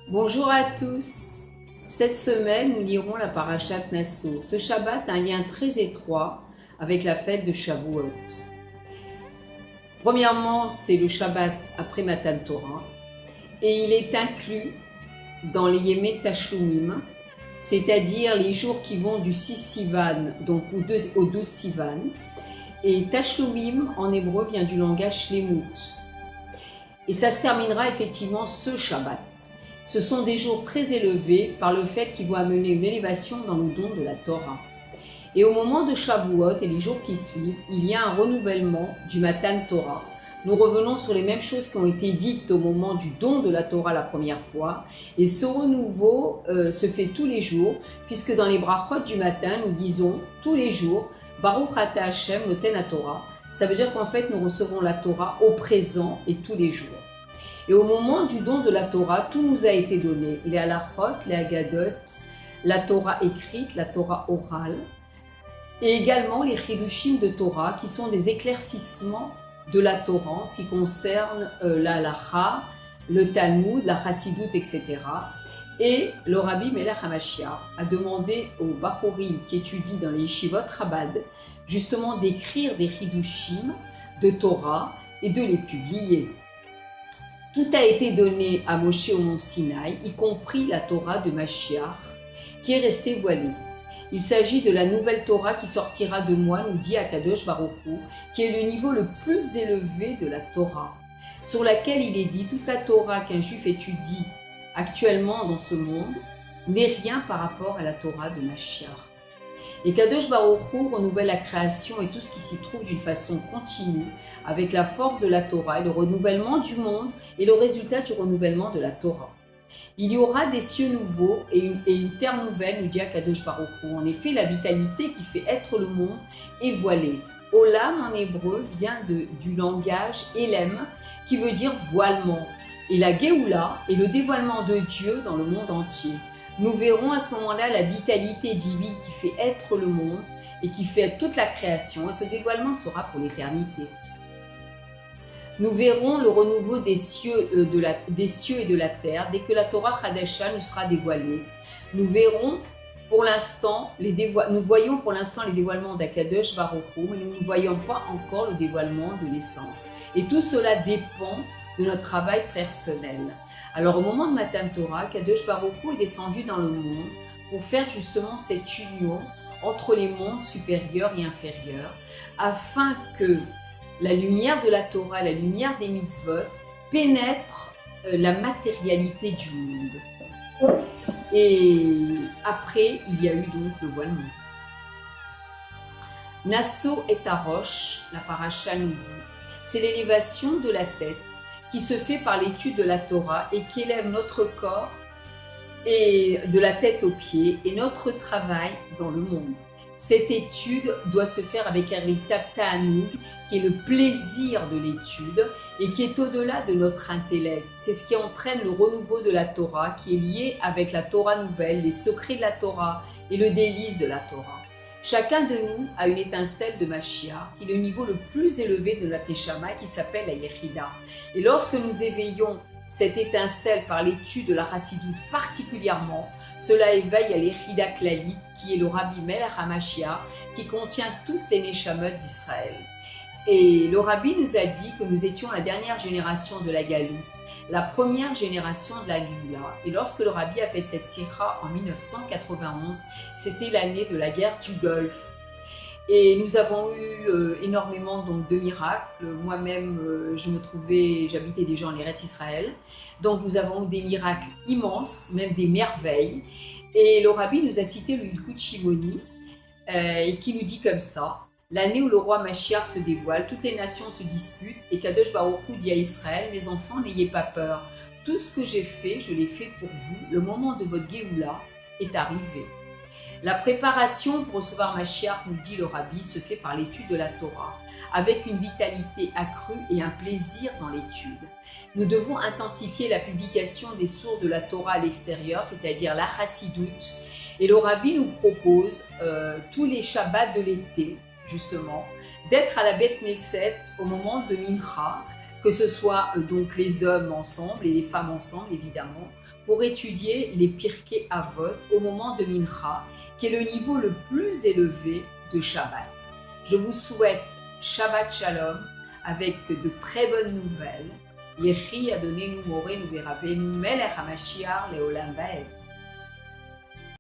Bonjour à tous. Cette semaine, nous lirons la Parashat Nasso. Ce Shabbat a un lien très étroit avec la fête de Shavuot. Premièrement, c'est le Shabbat après Matan Torah et il est inclus dans les Yemei Tashlumim, c'est-à-dire les jours qui vont du 6 Sivan donc au 12 Sivan. Et Tashlumim en hébreu vient du langage Shlemut. Et ça se terminera effectivement ce Shabbat. Ce sont des jours très élevés par le fait qu'ils vont amener une élévation dans le don de la Torah. Et au moment de Shavuot et les jours qui suivent, il y a un renouvellement du Matan Torah. Nous revenons sur les mêmes choses qui ont été dites au moment du don de la Torah la première fois. Et ce renouveau se fait tous les jours, puisque dans les brachot du matin, nous disons tous les jours Baruch Ata Hashem Noten HaTorah. Ça veut dire qu'en fait, nous recevons la Torah au présent et tous les jours. Et au moment du don de la Torah, tout nous a été donné. Les halachot, les hagadot, la Torah écrite, la Torah orale, et également les chidushim de Torah, qui sont des éclaircissements de la Torah, en ce qui concerne la halacha, le Talmud, la chassidoute, etc. Et le Rabbi Melech HaMashiach a demandé aux bachorim qui étudient dans les yeshivot Chabad, justement d'écrire des chidushim de Torah et de les publier. Tout a été donné à Moshe au mont Sinaï, y compris la Torah de Mashiach, qui est restée voilée. Il s'agit de la nouvelle Torah qui sortira de moi, nous dit Akadosh Baruch Hu, qui est le niveau le plus élevé de la Torah, sur laquelle il est dit toute la Torah qu'un juif étudie actuellement dans ce monde n'est rien par rapport à la Torah de Mashiach. Et Kadosh Baruch Hu renouvelle la création et tout ce qui s'y trouve d'une façon continue avec la force de la Torah et le renouvellement du monde et le résultat du renouvellement de la Torah. Il y aura des cieux nouveaux et une terre nouvelle, nous dit Kadosh Baruch Hu. En effet, la vitalité qui fait être le monde est voilée. Olam en hébreu vient du langage Elem qui veut dire voilement. Et la Géoula est le dévoilement de Dieu dans le monde entier. Nous verrons à ce moment-là la vitalité divine qui fait être le monde et qui fait toute la création, et ce dévoilement sera pour l'éternité. Nous verrons le renouveau des cieux et de la terre dès que la Torah Chadasha nous sera dévoilée. Nous voyons pour l'instant les dévoilements d'Akadosh Baruch Hu, mais nous ne voyons pas encore le dévoilement de l'essence. Et tout cela dépend de notre travail personnel. Alors au moment de Matan Torah, Kadosh Baruch Hu est descendu dans le monde pour faire justement cette union entre les mondes supérieurs et inférieurs, afin que la lumière de la Torah, la lumière des mitzvot, pénètre la matérialité du monde. Et après, il y a eu donc le voilement. Nasso et Tarosh, la paracha nous dit, c'est l'élévation de la tête qui se fait par l'étude de la Torah et qui élève notre corps et de la tête aux pieds et notre travail dans le monde. Cette étude doit se faire avec un véritable ta'anoug, qui est le plaisir de l'étude et qui est au-delà de notre intellect. C'est ce qui entraîne le renouveau de la Torah, qui est lié avec la Torah nouvelle, les secrets de la Torah et le délice de la Torah. Chacun de nous a une étincelle de Mashiach, qui est le niveau le plus élevé de la Teshama, qui s'appelle la Yechida. Et lorsque nous éveillons cette étincelle par l'étude de la Chassidoute particulièrement, cela éveille à l'Yechida Klalit, qui est le Rabbi Melech HaMashiach, qui contient toutes les Neshamot d'Israël. Et le Rabbi nous a dit que nous étions la dernière génération de la Galoute, la première génération de la Géoula. Et lorsque le Rabbi a fait cette sikha en 1991, c'était l'année de la guerre du Golfe. Et nous avons eu énormément donc, de miracles. Moi-même, j'habitais déjà en Eretz Israël. Donc nous avons eu des miracles immenses, même des merveilles. Et le Rabbi nous a cité le Ilkut Shimoni, et qui nous dit comme ça. L'année où le roi Mashiach se dévoile, toutes les nations se disputent et Kadosh Baruch Hu dit à Israël, mes enfants, n'ayez pas peur. Tout ce que j'ai fait, je l'ai fait pour vous. Le moment de votre Géoula est arrivé. La préparation pour recevoir Mashiach, nous dit le Rabbi, se fait par l'étude de la Torah, avec une vitalité accrue et un plaisir dans l'étude. Nous devons intensifier la publication des sources de la Torah à l'extérieur, c'est-à-dire la Chassidoute. Et le Rabbi nous propose tous les Shabbats de l'été, justement, d'être à la Beth Knesset au moment de Mincha, que ce soit donc les hommes ensemble et les femmes ensemble évidemment, pour étudier les Pirkei Avot au moment de Mincha, qui est le niveau le plus élevé de Shabbat. Je vous souhaite Shabbat Shalom avec de très bonnes nouvelles. Yehi Adonenu Morenu Verabenu Melech HaMashiach Leolam Vaed.